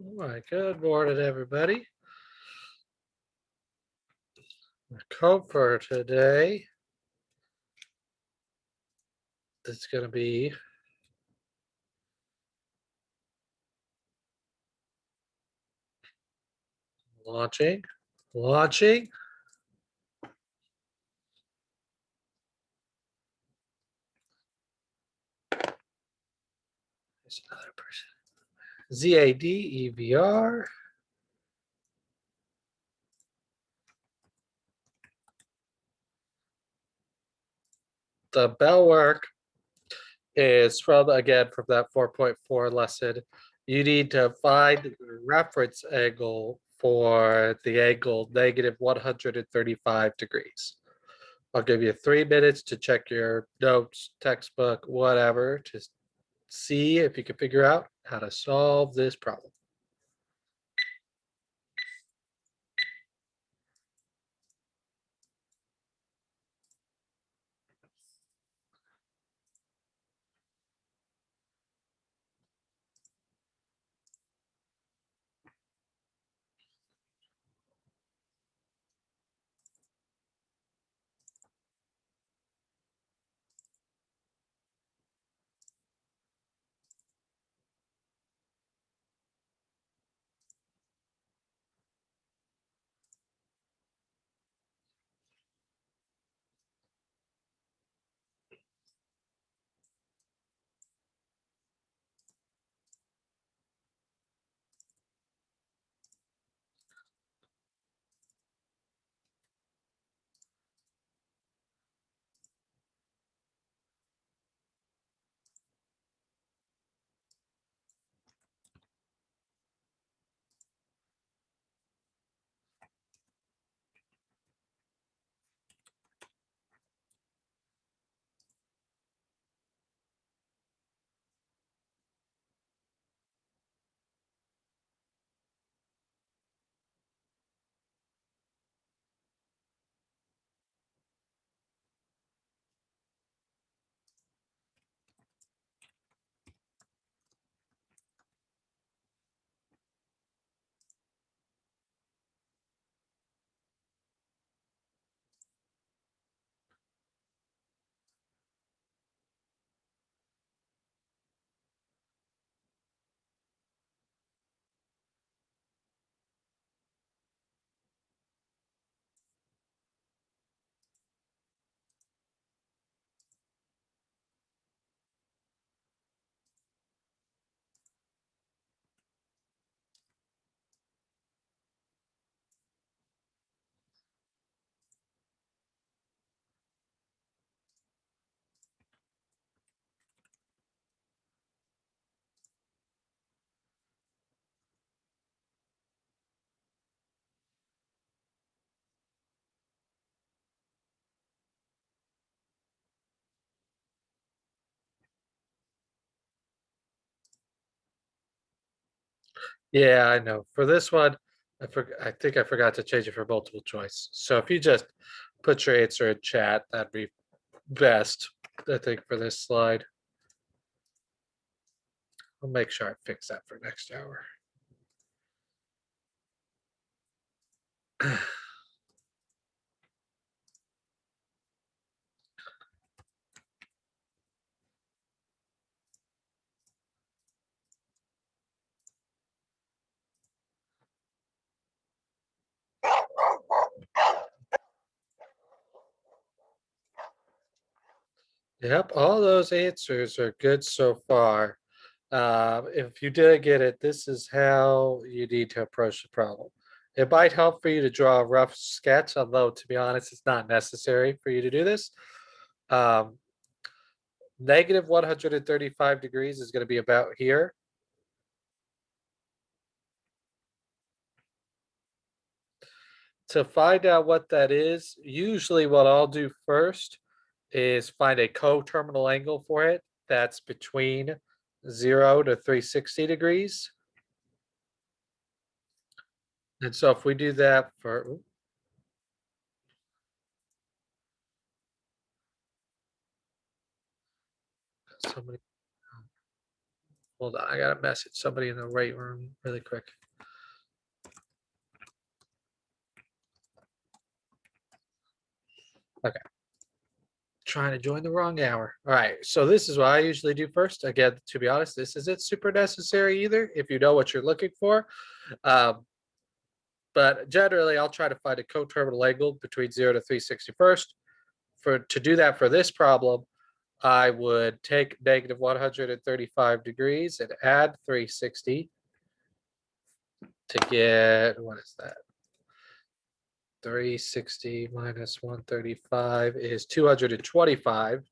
All right, good morning, everybody. The code for today is going to be launching, launching. There's another person. ZADEVR. The bell work is from that 4.4 lesson. You need to find the reference angle for the angle negative 135 degrees. I'll give you 3 minutes to check your notes, textbook, whatever, to see if you can figure out how to solve this problem. Yeah, I know. For this one, I think I forgot to change it for multiple choice. So if you just put your answer in chat, that'd be best, I think, for this slide. I'll make sure I fix that for next hour. Yep, all those answers are good so far. If you didn't get it, this is how you need to approach the problem. It might help for you to draw a rough sketch, although to be honest, it's not necessary for you to do this. Um, negative 135 degrees is going to be about here. To find out what that is, usually what I'll do first is find a coterminal angle for it that's between 0 to 360 degrees. And so if we do that for somebody, Hold on, I got a message. Somebody in the right room really quick. Okay. Trying to join the wrong hour. All right, so this is what I usually do first. Again, to be honest, this isn't super necessary either if you know what you're looking for. Um, but generally, I'll try to find a coterminal angle between 0 to 361st. To do that for this problem, I would take negative 135 degrees and add 360 to get, what is that? 360 minus 135 is 225,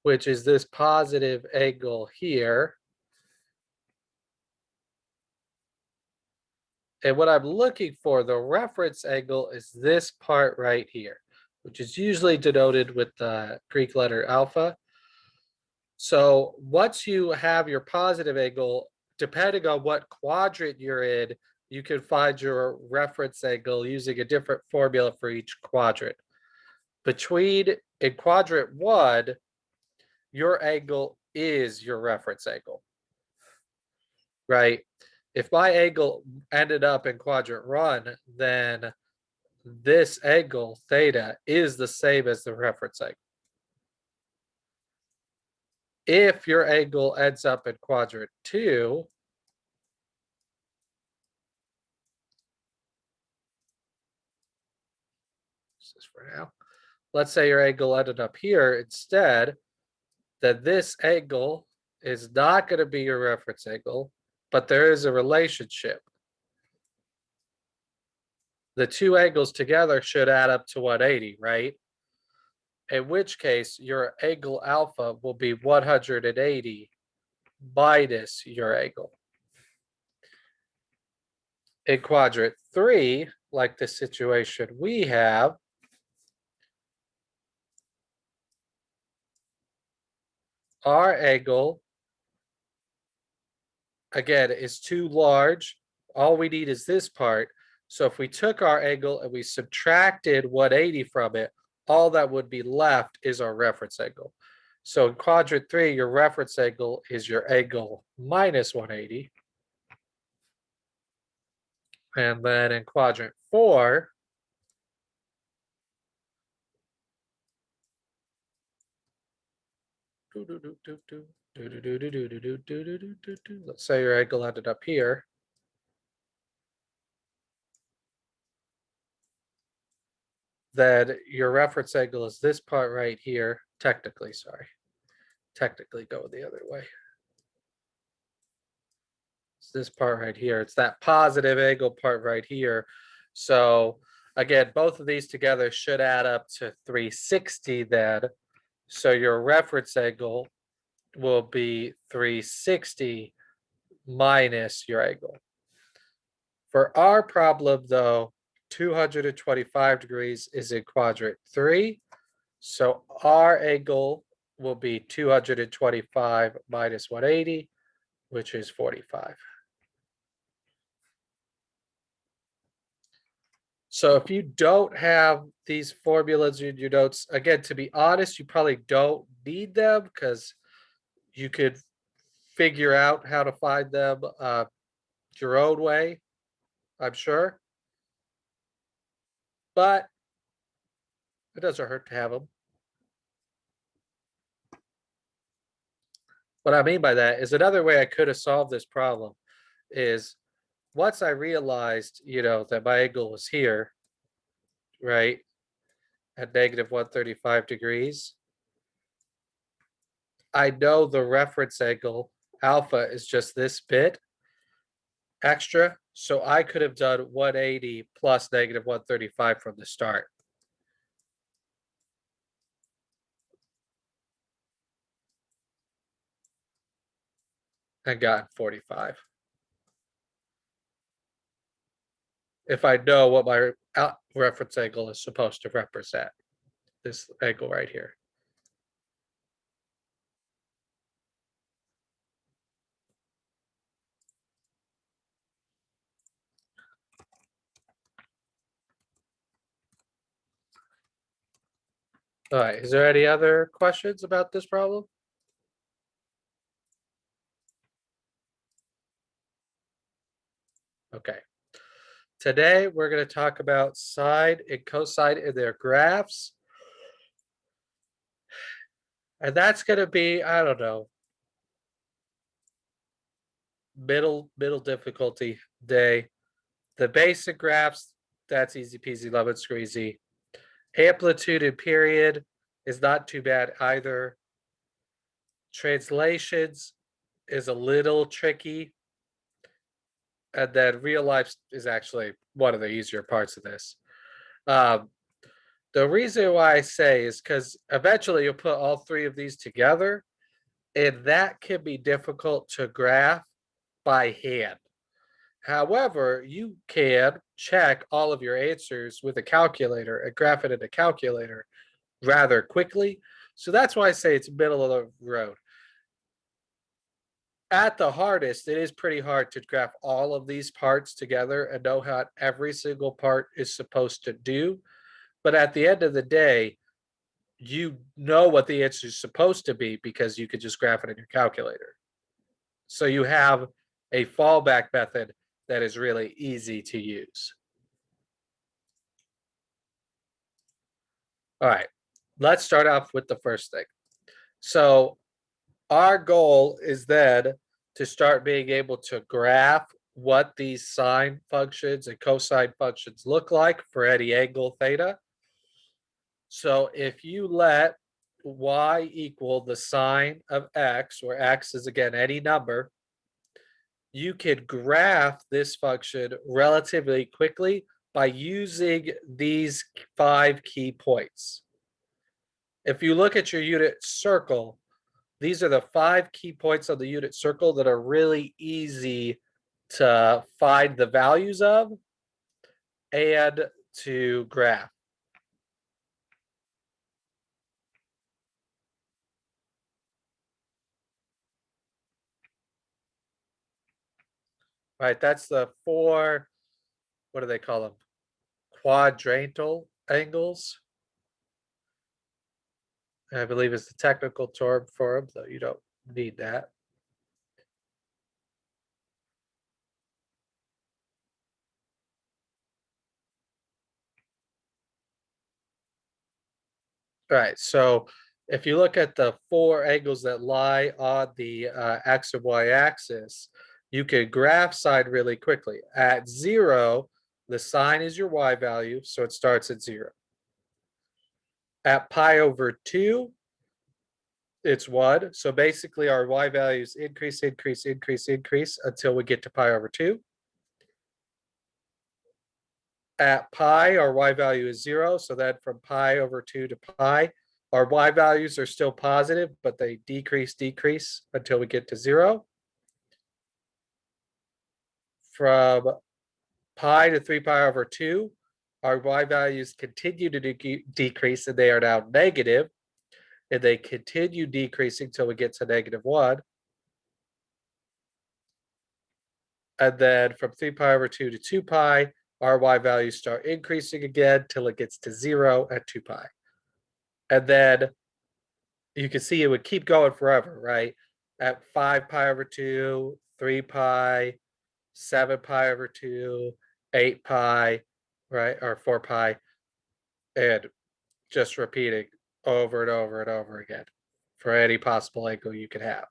which is this positive angle here. And what I'm looking for, the reference angle, is this part right here, which is usually denoted with the Greek letter alpha. So once you have your positive angle, depending on what quadrant you're in, you can find your reference angle using a different formula for each quadrant. In quadrant 1, your angle is your reference angle, right? If my angle ended up in quadrant 1, then this angle, theta, is the same as the reference angle. If your angle ends up in quadrant 2, this is for now. Let's say your angle ended up here instead, then this angle is not going to be your reference angle, but there is a relationship. The two angles together should add up to 180, right? In which case, your angle alpha will be 180 minus your angle. In quadrant 3, like the situation we have, our angle, again, is too large. All we need is this part. So if we took our angle and we subtracted 180 from it, all that would be left is our reference angle. So in quadrant 3, your reference angle is your angle minus 180. And then in quadrant 4, let's say your angle ended up here. Then your reference angle is this part right here. Technically, sorry. Technically go the other way. It's this part right here. It's that positive angle part right here. So again, both of these together should add up to 360 then. So your reference angle will be 360 minus your angle. For our problem though, 225 degrees is in quadrant 3. So our angle will be 225 minus 180, which is 45. So if you don't have these formulas in your notes, again, to be honest, you probably don't need them because you could figure out how to find them your own way, I'm sure. But it doesn't hurt to have them. What I mean by that is another way I could have solved this problem is once I realized, that my angle was here, right, at negative 135 degrees, I know the reference angle alpha is just this bit extra. So I could have done 180 plus negative 135 from the start. And gotten 45. If I know what my reference angle is supposed to represent, this angle right here. All right, is there any other questions about this problem? Okay. Today, we're going to talk about sine and cosine in their graphs. And that's going to be, I don't know, middle difficulty day. The basic graphs, that's easy peasy, lemon squeezy. Amplitude and period is not too bad either. Translations is a little tricky. And then real life is actually one of the easier parts of this. Um, the reason why I say is because eventually you'll put all three of these together, and that can be difficult to graph by hand. However, you can check all of your answers with a calculator and graph it in a calculator rather quickly. So that's why I say it's middle of the road. At the hardest, it is pretty hard to graph all of these parts together and know how every single part is supposed to do. But at the end of the day, you know what the answer is supposed to be because you could just graph it in your calculator. So you have a fallback method that is really easy to use. All right, let's start off with the first thing. So our goal is then to start being able to graph what these sine functions and cosine functions look like for any angle theta. So if you let y equal the sine of x, where x is again any number, you can graph this function relatively quickly by using these 5 key points. If you look at your unit circle, these are the 5 key points on the unit circle that are really easy to find the values of and to graph. Right, that's the 4, what do they call them? Quadrantal angles. I believe is the technical term for them, though you don't need that. All right, so if you look at the 4 angles that lie on the x and y axis, you can graph sine really quickly. At 0, the sine is your y value, so it starts at 0. At pi over 2, it's 1. So basically our y values increase until we get to pi over 2. At pi, our y value is 0. So then from pi over 2 to pi, our y values are still positive, but they decrease until we get to 0. From pi to 3 pi over 2, our y values continue to decrease, and they are now negative, and they continue decreasing until we get to -1. And then from 3 pi over 2 to 2 pi, our y values start increasing again till it gets to 0 at 2 pi. And then you can see it would keep going forever, right? At 5 pi over 2, 3 pi, 7 pi over 2, 8 pi, right? Or 4 pi, and just repeating over and over and over again for any possible angle you could have.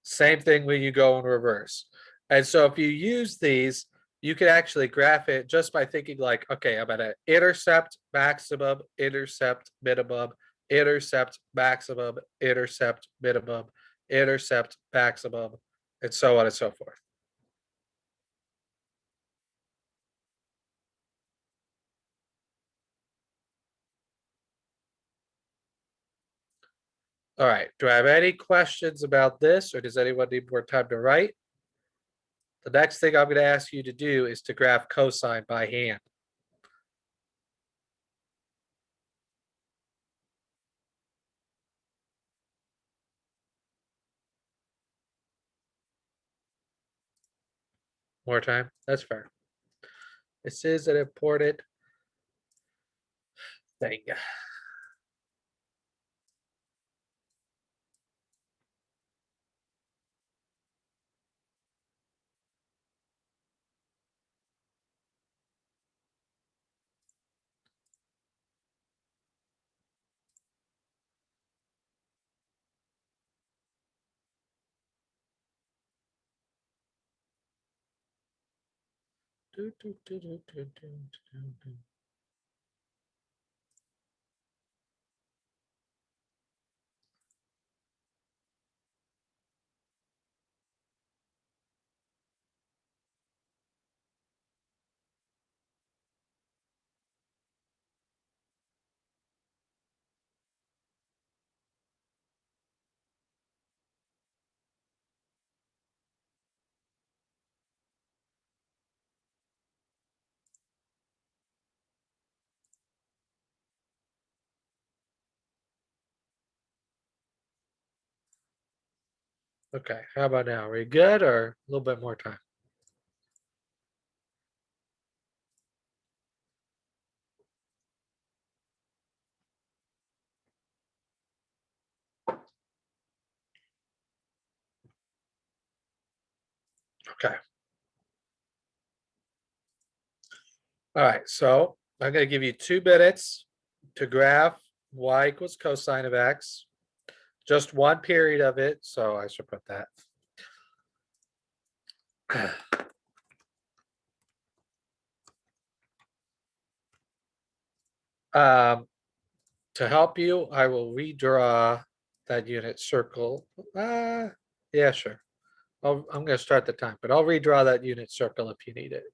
Same thing when you go in reverse. And so if you use these, you can actually graph it just by thinking like, okay, I'm at an intercept, maximum, intercept, minimum, intercept, maximum, intercept, minimum, intercept, maximum, and so on and so forth. All right, do I have any questions about this, or does anyone need more time to write? The next thing I'm going to ask you to do is to graph cosine by hand. More time? That's fair. This is an important thing. Okay, how about now? Are we good or a little bit more time? Okay. All right, so I'm going to give you 2 minutes to graph y equals cosine of x. Just one period of it, so I should put that. Um, to help you, I will redraw that unit circle. Yeah, sure. I'm going to start the time, but I'll redraw that unit circle if you need it.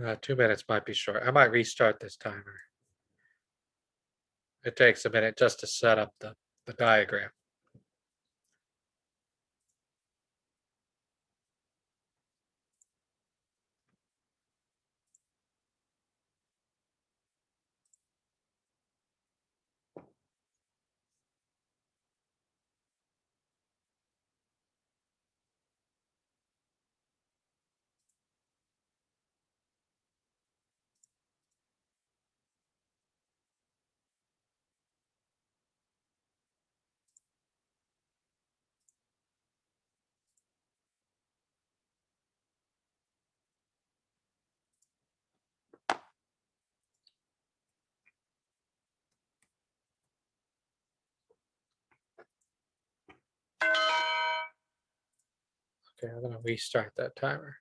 Uh, 2 minutes might be short. I might restart this timer. It takes a minute just to set up the diagram. Okay, I'm going to restart that timer.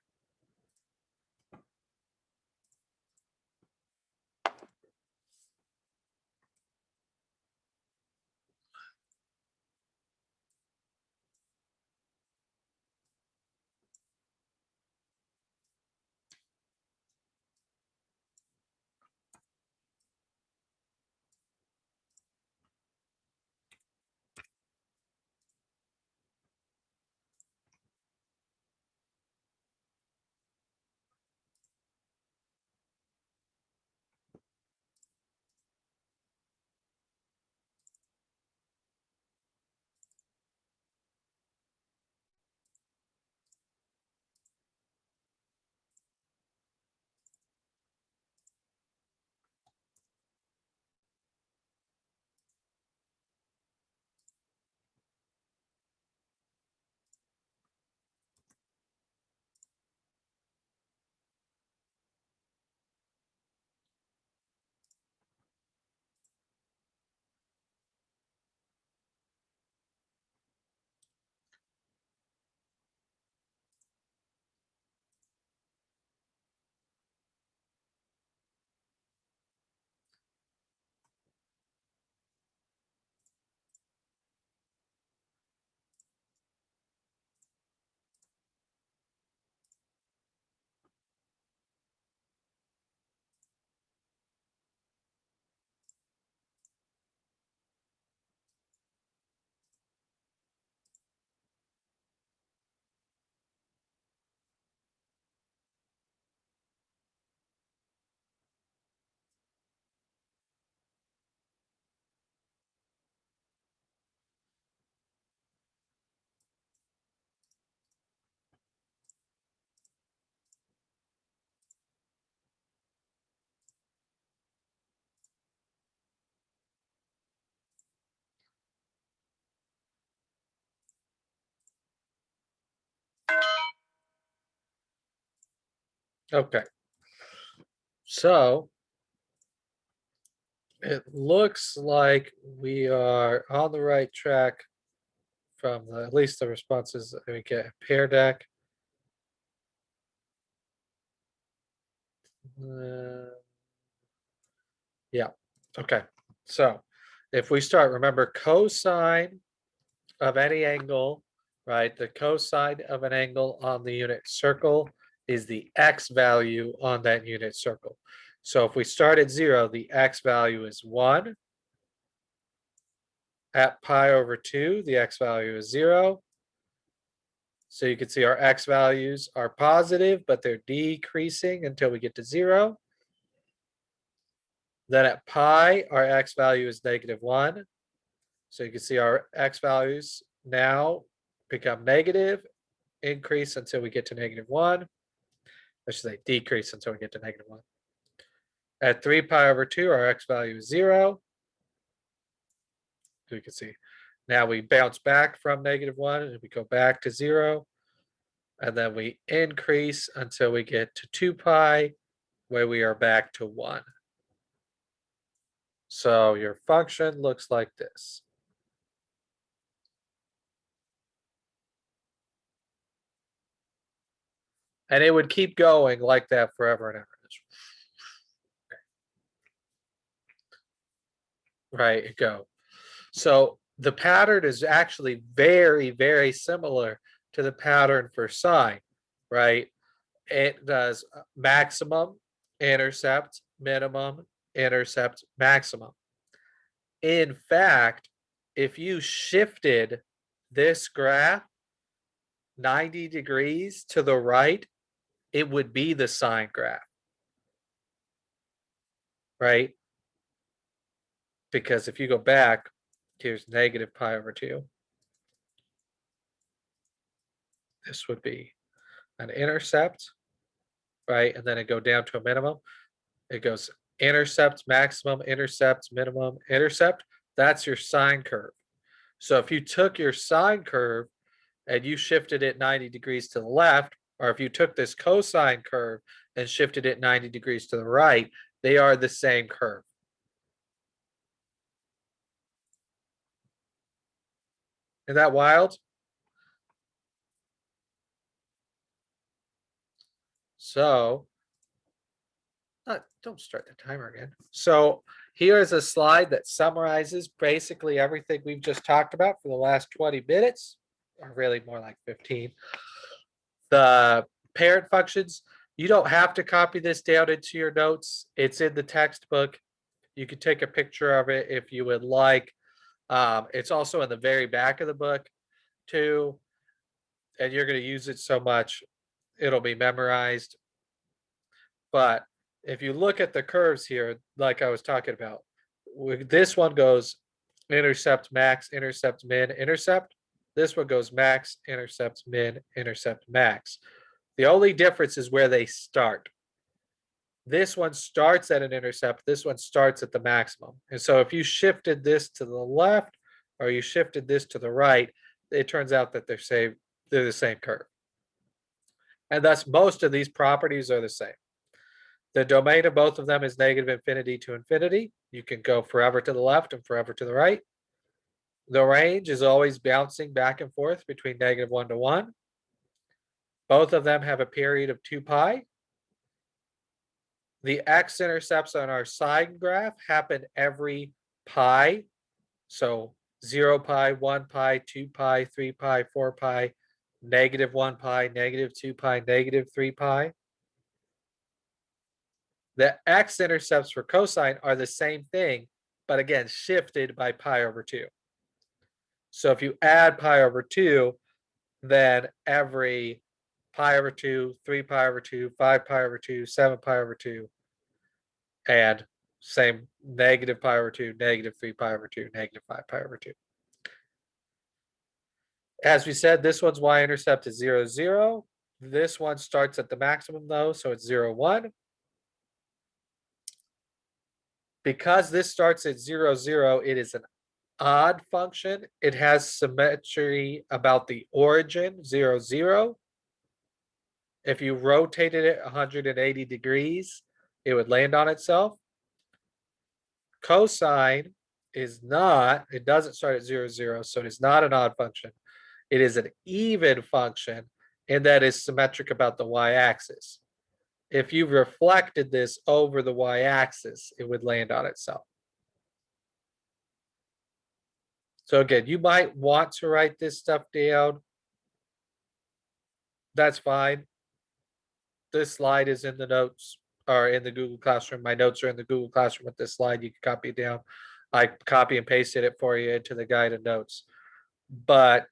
Okay. So it looks like we are on the right track from at least the responses that we get. Pair deck. Yeah. Okay. So if we start, remember cosine of any angle, right? The cosine of an angle on the unit circle is the x value on that unit circle. So if we start at 0, the x value is 1. At pi over 2, the x value is 0. So you can see our x values are positive, but they're decreasing until we get to 0. Then at pi, our x value is -1. So you can see our x values now become negative, increase until we get to -1. I should say decrease until we get to -1. At 3 pi over 2, our x value is 0. So you can see now we bounce back from -1 and we go back to 0. And then we increase until we get to 2 pi, where we are back to 1. So your function looks like this. And it would keep going like that forever and ever. Right, go. So the pattern is actually very, very similar to the pattern for sine, right? It does maximum, intercept, minimum, intercept, maximum. In fact, if you shifted this graph 90 degrees to the right, it would be the sine graph, right? Because if you go back, here's negative pi over 2. This would be an intercept, right? And then it go down to a minimum. It goes intercept, maximum, intercept, minimum, intercept. That's your sine curve. So if you took your sine curve and you shifted it 90 degrees to the left, or if you took this cosine curve and shifted it 90 degrees to the right, they are the same curve. Isn't that wild? So, don't start the timer again. So here is a slide that summarizes basically everything we've just talked about for the last 20 minutes, or really more like 15. The parent functions, you don't have to copy this down into your notes. It's in the textbook. You can take a picture of it if you would like. It's also in the very back of the book too. And you're going to use it so much, it'll be memorized. But if you look at the curves here, like I was talking about, this one goes intercept, max, intercept, min, intercept. This one goes max, intercept, min, intercept, max. The only difference is where they start. This one starts at an intercept. This one starts at the maximum. And so if you shifted this to the left or you shifted this to the right, it turns out that they're the same curve. And thus most of these properties are the same. The domain of both of them is negative infinity to infinity. You can go forever to the left and forever to the right. The range is always bouncing back and forth between -1 to 1. Both of them have a period of 2 pi. The x-intercepts on our sine graph happen every pi. So 0 pi, 1 pi, 2 pi, 3 pi, 4 pi, -1 pi, -2 pi, -3 pi. The x-intercepts for cosine are the same thing, but again, shifted by pi over 2. So if you add pi over 2, then every pi over 2, 3 pi over 2, 5 pi over 2, 7 pi over 2, and same negative pi over 2, -3 pi over 2, -5 pi over 2. As we said, this one's y-intercept is 0, 0. This one starts at the maximum though, so it's 0, 1. Because this starts at 0, 0, it is an odd function. It has symmetry about the origin, 0, 0. If you rotated it 180 degrees, it would land on itself. Cosine is not, it doesn't start at 0, 0, so it is not an odd function. It is an even function, and that is symmetric about the y-axis. If you reflected this over the y-axis, it would land on itself. So again, you might want to write this stuff down. That's fine. This slide is in the notes or in the Google Classroom. My notes are in the Google Classroom with this slide. You can copy it down. I copy and pasted it for you into the guided notes. But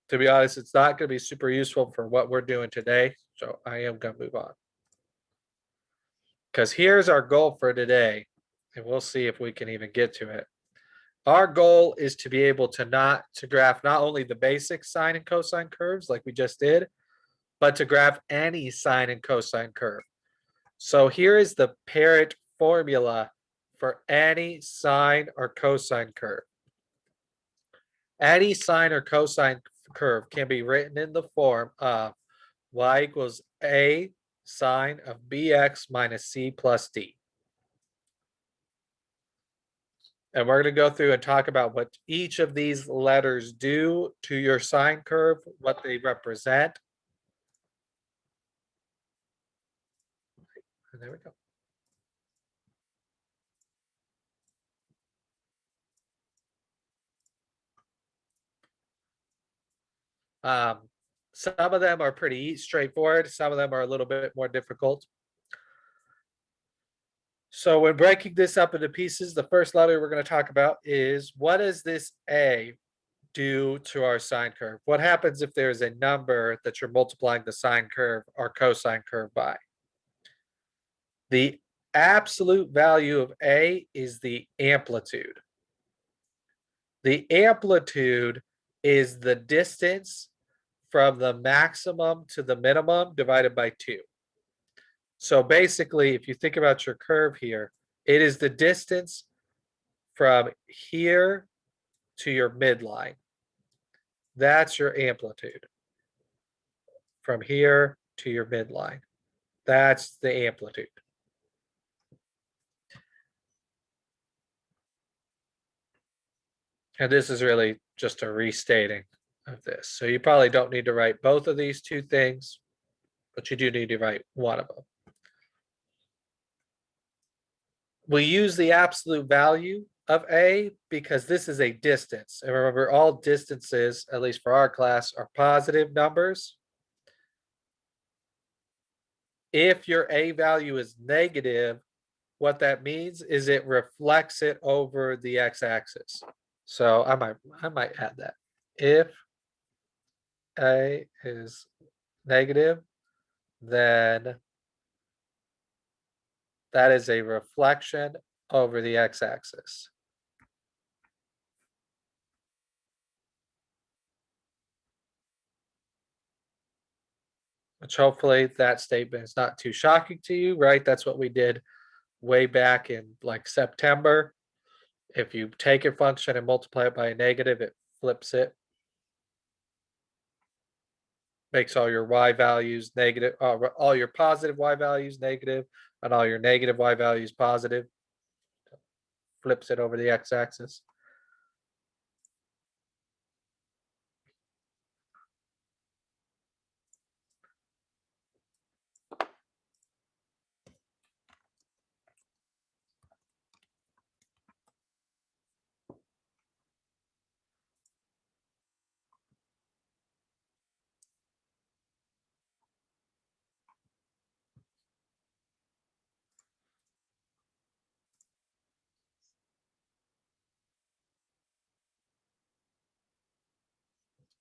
to be honest, it's not going to be super useful for what we're doing today. So I am going to move on. Because here's our goal for today. And we'll see if we can even get to it. Our goal is to be able to graph not only the basic sine and cosine curves like we just did, but to graph any sine and cosine curve. So here is the parent formula for any sine or cosine curve. Any sine or cosine curve can be written in the form of y equals a sine of bx minus c plus d. And we're going to go through and talk about what each of these letters do to your sine curve, what they represent. And there we go. Some of them are pretty straightforward. Some of them are a little bit more difficult. So when breaking this up into pieces, the first letter we're going to talk about is what does this A do to our sine curve? What happens if there's a number that you're multiplying the sine curve or cosine curve by? The absolute value of A is the amplitude. The amplitude is the distance from the maximum to the minimum divided by 2. So basically, if you think about your curve here, it is the distance from here to your midline. That's your amplitude. From here to your midline. That's the amplitude. And this is really just a restating of this. So you probably don't need to write both of these two things, but you do need to write one of them. We use the absolute value of A because this is a distance. And remember, all distances, at least for our class, are positive numbers. If your A value is negative, what that means is it reflects it over the x-axis. So I might add that. If A is negative, then that is a reflection over the x-axis. Which hopefully that statement is not too shocking to you, right? That's what we did way back in like September. If you take a function and multiply it by a negative, it flips it. Makes all your y values negative, all your positive y values negative, and all your negative y values positive. Flips it over the x-axis.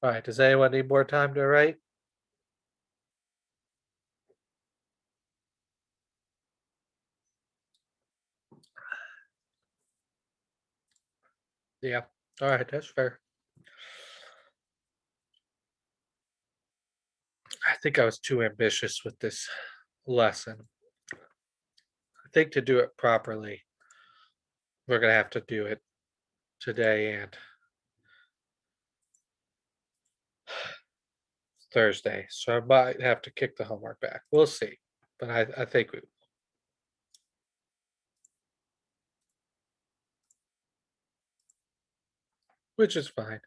All right, does anyone need more time to write? Yeah, all right, that's fair. I think I was too ambitious with this lesson. I think to do it properly, we're gonna have to do it today and Thursday, so I might have to kick the homework back. We'll see. But I think we, which is fine.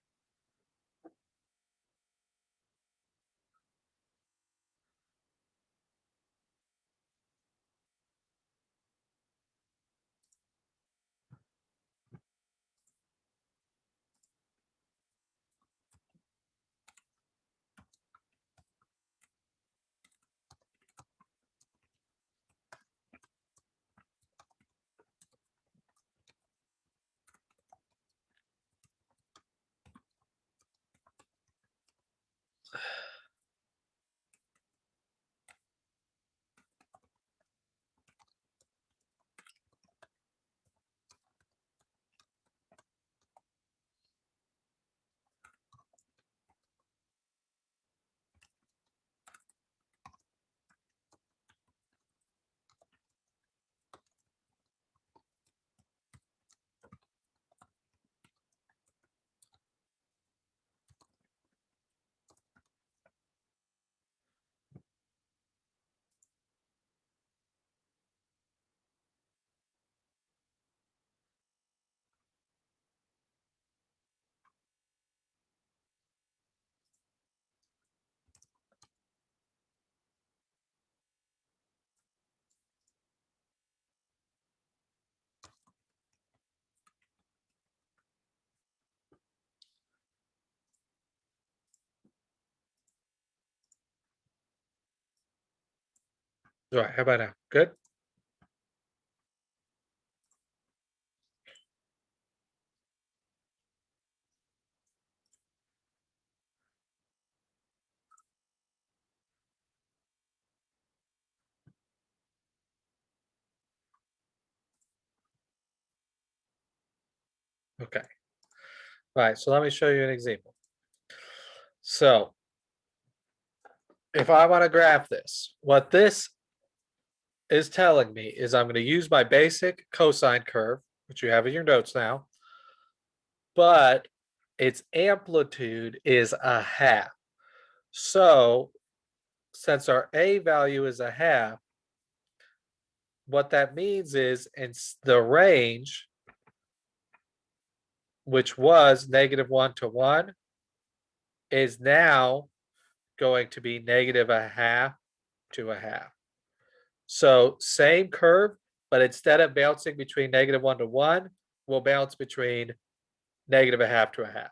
All right, how about now? Good. Okay. All right, so let me show you an example. So if I want to graph this, what this is telling me is I'm going to use my basic cosine curve, which you have in your notes now, but its amplitude is a half. So since our A value is a half, what that means is in the range, which was -1 to 1, is now going to be negative a half to a half. So same curve, but instead of bouncing between -1 to 1, we'll bounce between negative a half to a half.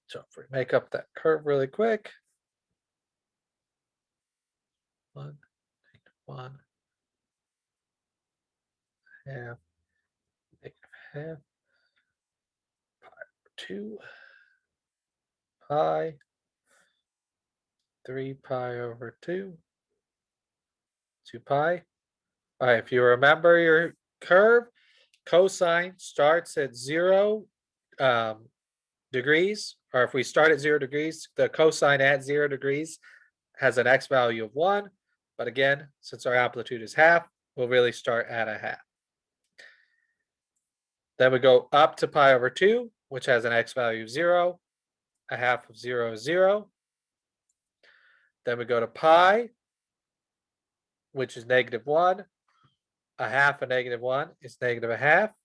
So if we make up that curve really quick, 1, 1, half, negative half, 2 pi, 3 pi over 2, 2 pi. All right, if you remember your curve, cosine starts at 0 degrees, or if we start at 0 degrees, the cosine at 0 degrees has an x value of 1. But again, since our amplitude is half, we'll really start at a half. Then we go up to pi over 2, which has an x value of 0. A half of 0 is 0. Then we go to pi, which is -1. A half of -1 is negative a half.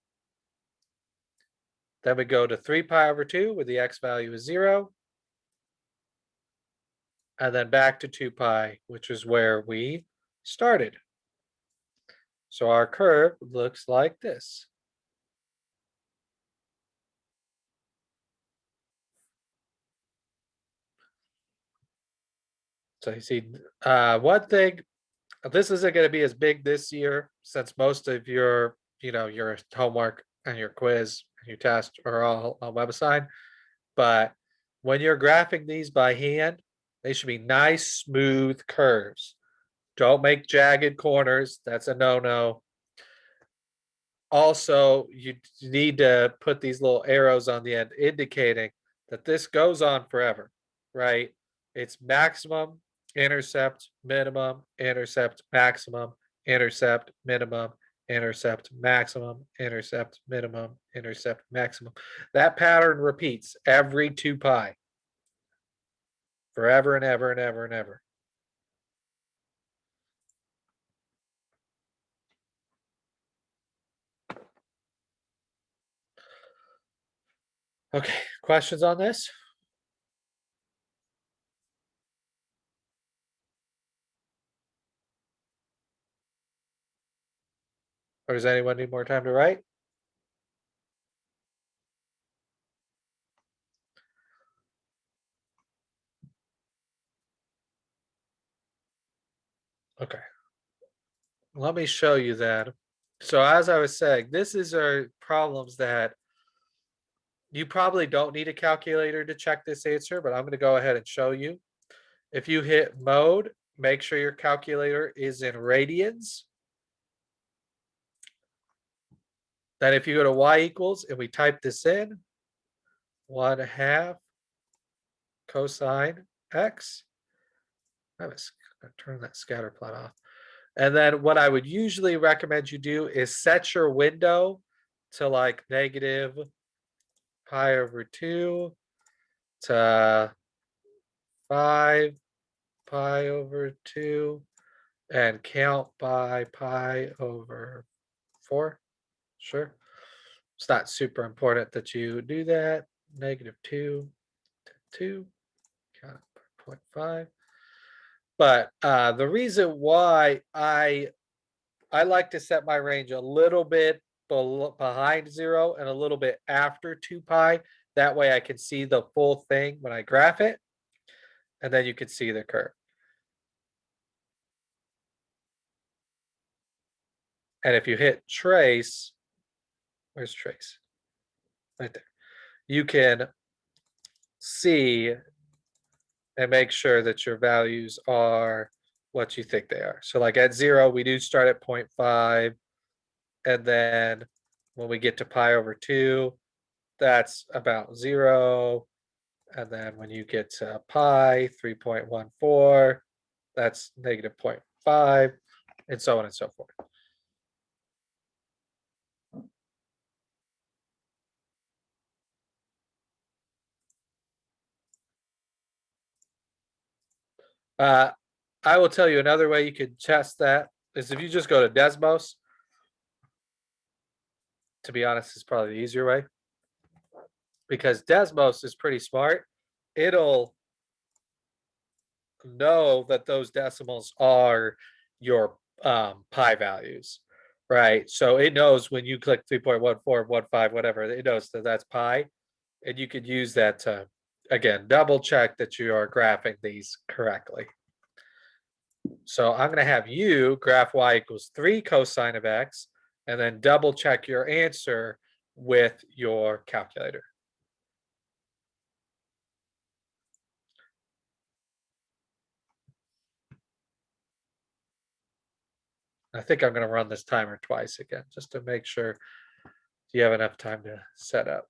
Then we go to 3 pi over 2, where the x value is 0. And then back to 2 pi, which is where we started. So our curve looks like this. So you see, one thing, this isn't going to be as big this year since most of your, your homework and your quiz and your test are all on WebAssign. But when you're graphing these by hand, they should be nice, smooth curves. Don't make jagged corners. That's a no-no. Also, you need to put these little arrows on the end indicating that this goes on forever, right? It's maximum, intercept, minimum, intercept, maximum, intercept, minimum, intercept, maximum, intercept, minimum, intercept, maximum. That pattern repeats every 2 pi. Forever and ever and ever and ever. Okay, questions on this? Or does anyone need more time to write? Okay. Let me show you that. So as I was saying, this is our problems that you probably don't need a calculator to check this answer, but I'm going to go ahead and show you. If you hit mode, make sure your calculator is in radians. Then if you go to y equals and we type this in, 1/2 cosine x. I'm going to turn that scatter plot off. And then what I would usually recommend you do is set your window to like negative pi over 2 to 5 pi over 2 and count by pi over 4. Sure. It's not super important that you do that. Negative 2 to 2, count by 0.5. But the reason why I like to set my range a little bit behind 0 and a little bit after 2 pi. That way I can see the full thing when I graph it. And then you can see the curve. And if you hit trace, where's trace? Right there. You can see and make sure that your values are what you think they are. So like at 0, we do start at 0.5. And then when we get to pi over 2, that's about 0. And then when you get to pi, 3.14, that's negative 0.5, and so on and so forth. I will tell you another way you could test that is if you just go to Desmos. To be honest, is probably the easier way because Desmos is pretty smart. It'll know that those decimals are your pi values, right? So it knows when you click 3.1415, whatever, it knows that that's pi, and you could use that to again double check that you are graphing these correctly. So I'm going to have you graph y equals 3 cosine of x, and then double check your answer with your calculator. I think I'm going to run this timer twice again, just to make sure you have enough time to set up.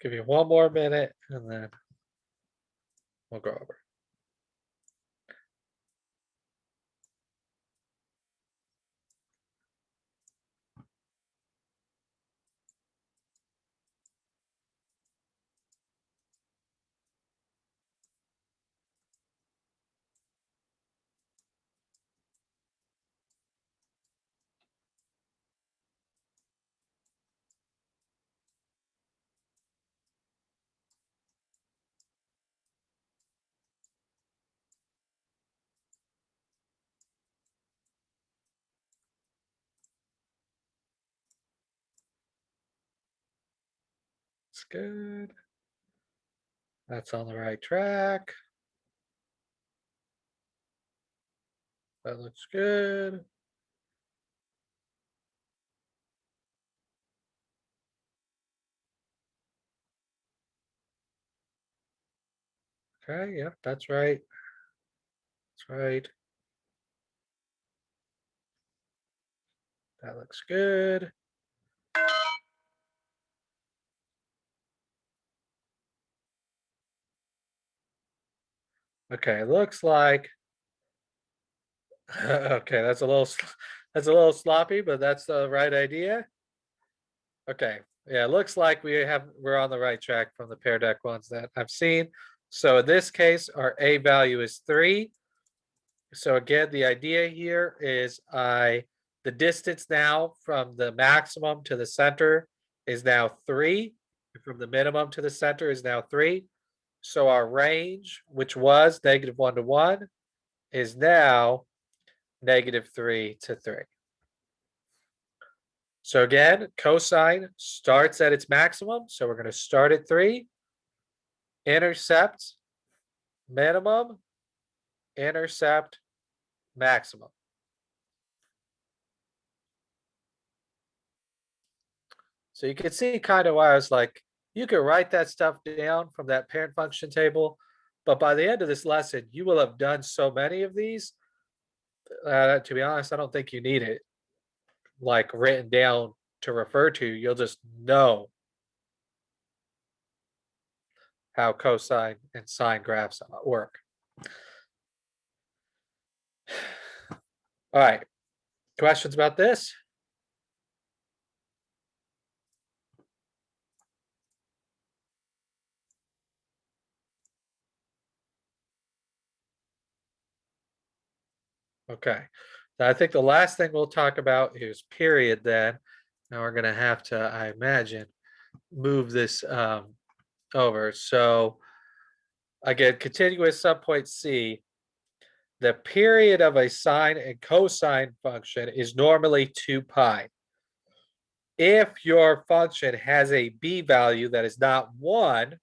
Give you one more minute and then we'll go over. It's good. That's on the right track. That looks good. Okay, yep, that's right. That's right. That looks good. Okay, looks like okay, that's a little sloppy, but that's the right idea. Okay, yeah, looks like we're on the right track from the Pear Deck ones that I've seen. So in this case, our A value is 3. So again, the idea here is the distance now from the maximum to the center is now 3. From the minimum to the center is now 3. So our range, which was -1 to 1, is now -3 to 3. So again, cosine starts at its maximum. So we're going to start at 3, intercept minimum, intercept maximum. So you can see kind of why I was like, you can write that stuff down from that parent function table, but by the end of this lesson, you will have done so many of these. To be honest, I don't think you need it like written down to refer to. You'll just know how cosine and sine graphs work. All right, questions about this? Okay. I think the last thing we'll talk about is period then. Now we're going to have to, I imagine, move this over. So again, continuous subpoint C, the period of a sine and cosine function is normally 2 pi. If your function has a b value that is not 1,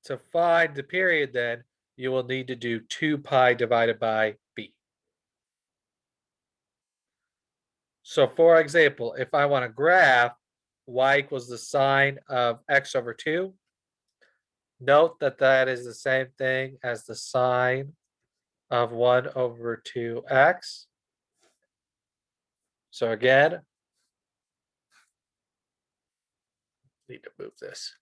to find the period then you will need to do 2 pi divided by b. So for example, if I want to graph y equals the sine of x over 2, note that that is the same thing as the sine of 1 over 2x. So again, need to move this.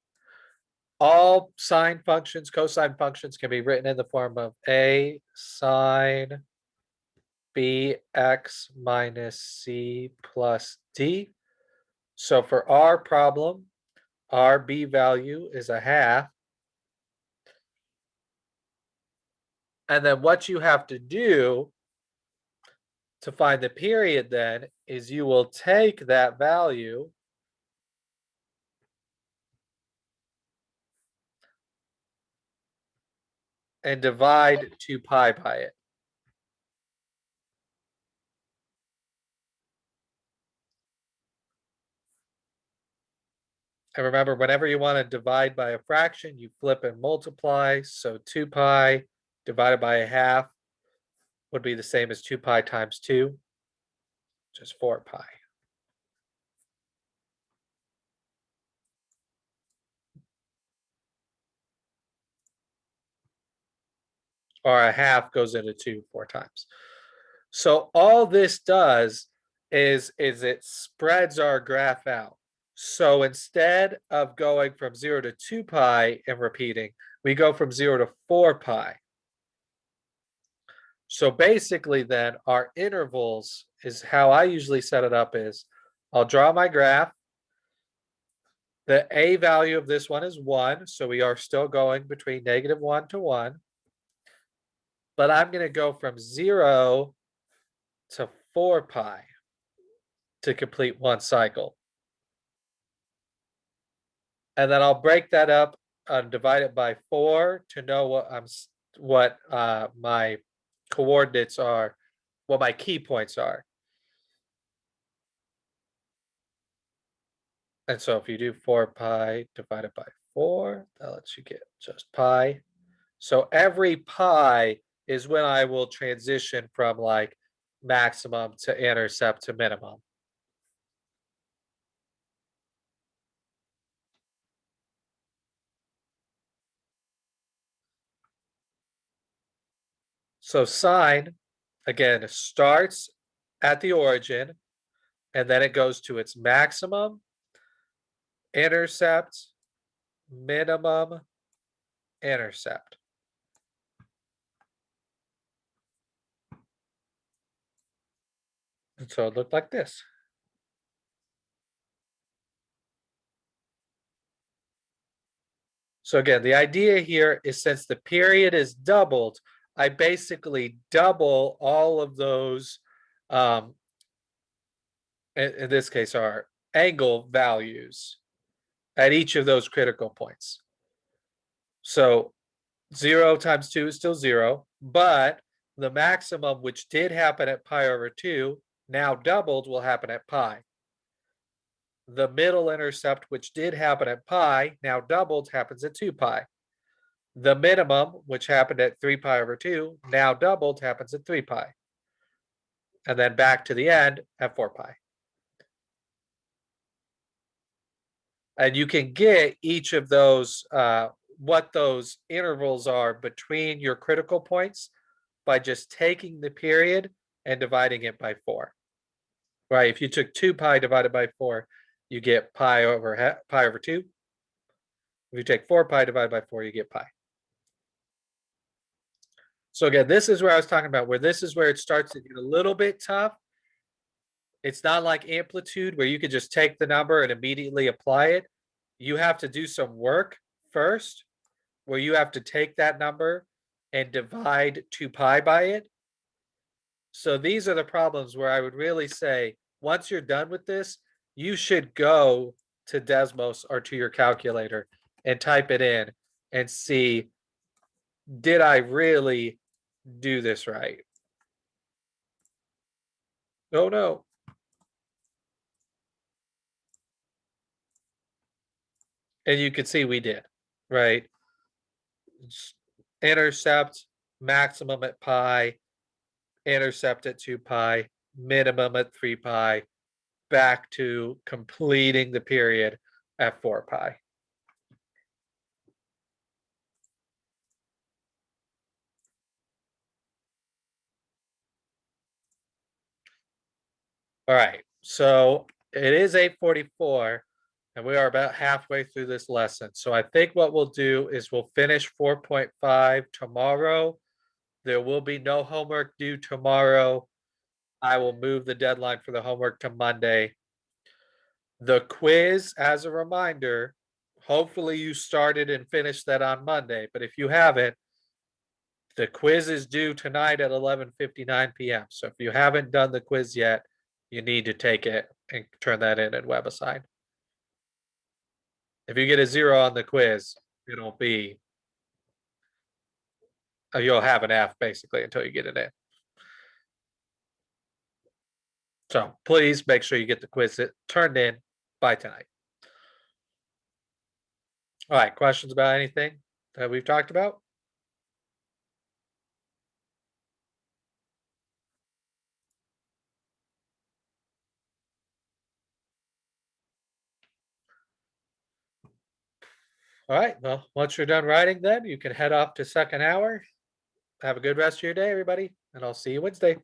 All sine functions, cosine functions can be written in the form of a sine bx minus c plus d. So for our problem, our b value is 1/2. And then what you have to do to find the period then is you will take that value and divide 2 pi by it. And remember, whenever you want to divide by a fraction, you flip and multiply. So 2 pi divided by 1/2 would be the same as 2 pi times 2, which is 4 pi. Or 1/2 goes into 2 4 times. So all this does is it spreads our graph out. So instead of going from 0 to 2 pi and repeating, we go from 0 to 4 pi. So basically then our intervals is how I usually set it up is I'll draw my graph. The a value of this one is 1, so we are still going between -1 to 1. But I'm going to go from 0 to 4 pi to complete one cycle. And then I'll break that up and divide it by 4 to know what my coordinates are, what my key points are. And so if you do 4 pi divided by 4, that lets you get just pi. So every pi is when I will transition from like maximum to intercept to minimum. So sine, again, starts at the origin and then it goes to its maximum, intercept, minimum, intercept. And so it looked like this. So again, the idea here is since the period is doubled, I basically double all of those, in this case, are angle values at each of those critical points. So 0 times 2 is still 0, but the maximum, which did happen at pi over 2, now doubled, will happen at pi. The middle intercept, which did happen at pi, now doubled, happens at 2 pi. The minimum, which happened at 3 pi over 2, now doubled, happens at 3 pi. And then back to the end at 4 pi. And you can get each of those, what those intervals are between your critical points by just taking the period and dividing it by 4. Right? If you took 2 pi divided by 4, you get pi over 2. If you take 4 pi divided by 4, you get pi. So again, this is where I was talking about, where this is where it starts to get a little bit tough. It's not like amplitude where you could just take the number and immediately apply it. You have to do some work first, where you have to take that number and divide 2 pi by it. So these are the problems where I would really say, once you're done with this, you should go to Desmos or to your calculator and type it in and see, did I really do this right? Oh no. And you can see we did, right? Intercept, maximum at pi, intercept at 2 pi, minimum at 3 pi, back to completing the period at 4 pi. All right, so it is 8:44 and we are about halfway through this lesson. So I think what we'll do is we'll finish 4.5 tomorrow. There will be no homework due tomorrow. I will move the deadline for the homework to Monday. The quiz, as a reminder, hopefully you started and finished that on Monday, but if you haven't, the quiz is due tonight at 11:59 p.m. So if you haven't done the quiz yet, you need to take it and turn that in WebAssign. If you get a 0 on the quiz, it'll be, you'll have an F basically until you get it in. So please make sure you get the quiz turned in by tonight. All right, questions about anything that we've talked about? All right, well, once you're done writing, then you can head off to second hour. Have a good rest of your day, everybody, and I'll see you Wednesday.